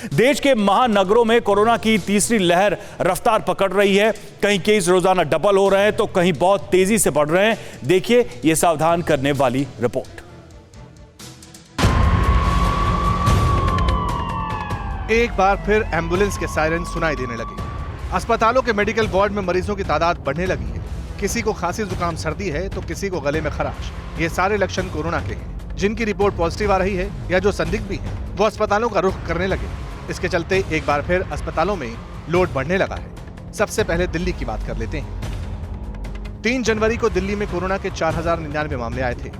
देश के महानगरों में कोरोना की तीसरी लहर रफ्तार पकड़ रही है। कहीं केस रोजाना डबल हो रहे हैं तो कहीं बहुत तेजी से बढ़ रहे हैं। देखिए यह सावधान करने वाली रिपोर्ट। एक बार फिर एम्बुलेंस के सायरन सुनाई देने लगे। अस्पतालों के मेडिकल वार्ड में मरीजों की तादाद बढ़ने लगी है। किसी को खांसी जुकाम सर्दी है तो किसी को गले में खराश। ये सारे लक्षण कोरोना के हैं। जिनकी रिपोर्ट पॉजिटिव आ रही है या जो संदिग्ध भी हैं, वो अस्पतालों का रुख करने लगे। इसके चलते एक बार फिर अस्पतालों में लोड बढ़ने लगा है। सबसे पहले दिल्ली की बात कर लेते हैं। 3 जनवरी को दिल्ली में कोरोना के 4099 मामले आए थे।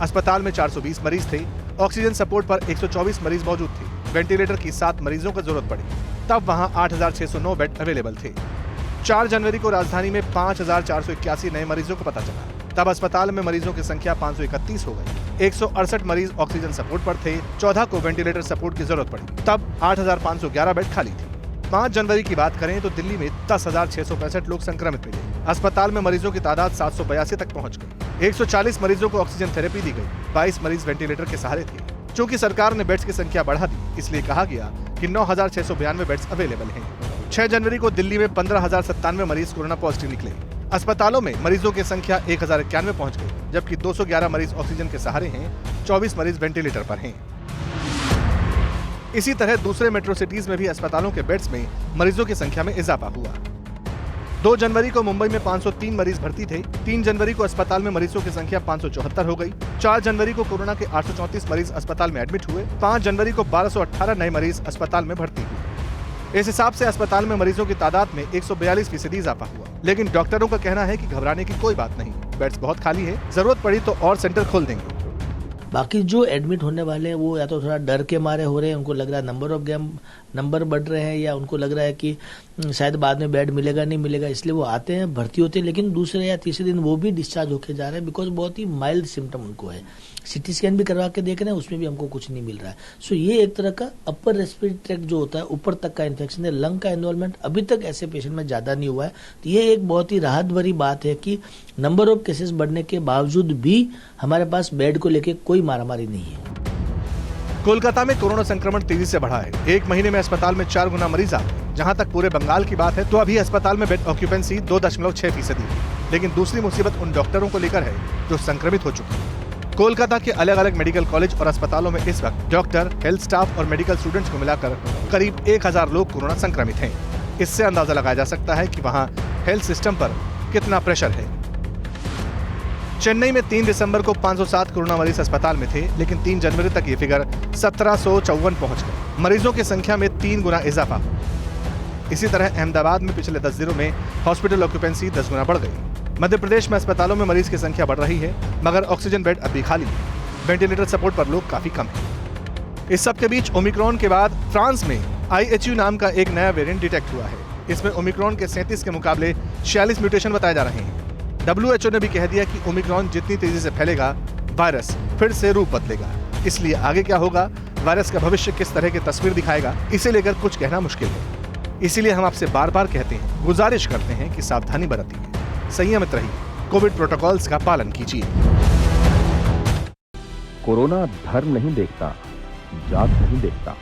अस्पताल में 420 मरीज थे। ऑक्सीजन सपोर्ट पर 124 मरीज मौजूद थे। वेंटिलेटर की 7 मरीजों को जरूरत पड़ी। तब वहां 8609 बेड अवेलेबल थे। 4 जनवरी को राजधानी में 5481 नए मरीजों को पता चला। तब अस्पताल में मरीजों की संख्या 531 हो गई। 168 मरीज ऑक्सीजन सपोर्ट पर थे। 14 को वेंटिलेटर सपोर्ट की जरूरत पड़ी। तब 8511 बेड खाली थे। 5 जनवरी की बात करें तो दिल्ली में 10,665 लोग संक्रमित मिले। अस्पताल में मरीजों की तादाद 782 तक पहुंच गई। 140 मरीजों को ऑक्सीजन थेरेपी दी गई। 22 मरीज वेंटिलेटर के सहारे थे। चूंकि सरकार ने बेड्स की संख्या बढ़ा दी, इसलिए कहा गया कि 9,692 बेड्स अवेलेबल हैं। 6 जनवरी को दिल्ली में 15,097 मरीज कोरोना पॉजिटिव निकले। अस्पतालों में मरीजों की संख्या 1091 पहुंच गई, जबकि 211 मरीज ऑक्सीजन के सहारे हैं। 24 मरीज वेंटिलेटर पर हैं। इसी तरह दूसरे मेट्रो सिटीज में भी अस्पतालों के बेड्स में मरीजों की संख्या में इजाफा हुआ। 2 जनवरी को मुंबई में 503 मरीज भर्ती थे। 3 जनवरी को अस्पताल में मरीजों की संख्या 574 हो गई। 4 जनवरी को कोरोना के 834 मरीज अस्पताल में एडमिट हुए। 5 जनवरी को 1218 नए मरीज अस्पताल में भर्ती हुए। इस हिसाब से अस्पताल में मरीजों की तादाद में 142% इजाफा हुआ। लेकिन डॉक्टरों का कहना है कि घबराने की कोई बात नहीं, बेड्स बहुत खाली है। जरूरत पड़ी तो और सेंटर खोल देंगे। बाकी जो एडमिट होने वाले हैं वो या तो थोड़ा डर के मारे हो रहे हैं, उनको लग रहा है नंबर बढ़ रहे हैं, या उनको लग रहा है कि शायद बाद में बेड मिलेगा नहीं मिलेगा, इसलिए वो आते हैं, भर्ती होते हैं। लेकिन दूसरे या तीसरे दिन वो भी डिस्चार्ज होके जा रहे हैं, बिकॉज बहुत ही माइल्ड सिम्टम उनको है। सीटी स्कैन भी करवा के देख रहे हैं, उसमें भी हमको कुछ नहीं मिल रहा है। सो ये एक तरह का अपर रेस्पिरेटरी ट्रैक्ट जो होता है, ऊपर तक का इन्फेक्शन है। लंग का इन्वॉल्वमेंट अभी तक ऐसे पेशेंट में ज्यादा नहीं हुआ है। तो ये एक बहुत ही राहत भरी बात है कि नंबर ऑफ केसेस बढ़ने के बावजूद भी हमारे पास बेड को लेके कोई मारामारी नहीं है। कोलकाता में कोरोना संक्रमण तेजी से बढ़ा है। एक महीने में अस्पताल में 4 गुना मरीज आ गए। जहां तक पूरे बंगाल की बात है तो अभी अस्पताल में बेड ऑक्यूपेंसी 2.6% है। लेकिन दूसरी मुसीबत उन डॉक्टरों को लेकर है जो संक्रमित हो चुके हैं। कोलकाता के अलग अलग मेडिकल कॉलेज और अस्पतालों में इस वक्त डॉक्टर, हेल्थ स्टाफ और मेडिकल स्टूडेंट्स को मिलाकर करीब 1000 लोग कोरोना संक्रमित हैं। इससे अंदाजा लगाया जा सकता है कि वहां हेल्थ सिस्टम पर कितना प्रेशर है। चेन्नई में 3 दिसंबर को 507 कोरोना मरीज अस्पताल में थे, लेकिन 3 जनवरी तक ये फिगर 1754 पहुंच गए। मरीजों की संख्या में 3 गुना इजाफा। इसी तरह अहमदाबाद में पिछले 10 दिनों में हॉस्पिटल ऑक्यूपेंसी 10 गुना बढ़ गई। मध्य प्रदेश में अस्पतालों में मरीज की संख्या बढ़ रही है, मगर ऑक्सीजन बेड अभी खाली है। वेंटिलेटर सपोर्ट पर लोग काफी कम हैं। इस सब के बीच ओमिक्रॉन के बाद फ्रांस में IHU नाम का एक नया वेरिएंट डिटेक्ट हुआ है। इसमें ओमिक्रॉन के 37 के मुकाबले 46 म्यूटेशन बताए जा रहे हैं। WHO ने भी कह दिया कि ओमिक्रॉन जितनी तेजी से फैलेगा, वायरस फिर से रूप बदलेगा। इसलिए आगे क्या होगा, वायरस का भविष्य किस तरह की तस्वीर दिखाएगा, इसे लेकर कुछ कहना मुश्किल है। इसीलिए हम आपसे बार बार कहते हैं, गुजारिश करते हैं कि सावधानी बरतिए, संयमित रहिए, कोविड प्रोटोकॉल्स का पालन कीजिए। कोरोना धर्म नहीं देखता, जात नहीं देखता,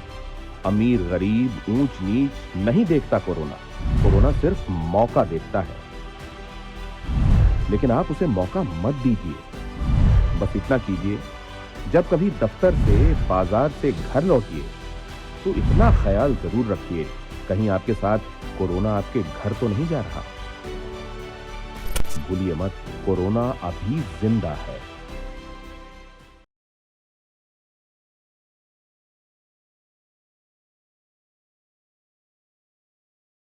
अमीर गरीब ऊंच नीच नहीं देखता। कोरोना सिर्फ मौका देखता है, लेकिन आप उसे मौका मत दीजिए। बस इतना कीजिए, जब कभी दफ्तर से, बाजार से घर लौटिए तो इतना ख्याल जरूर रखिए, कहीं आपके साथ कोरोना आपके घर तो नहीं जा रहा। भूलिए मत, कोरोना अभी जिंदा है।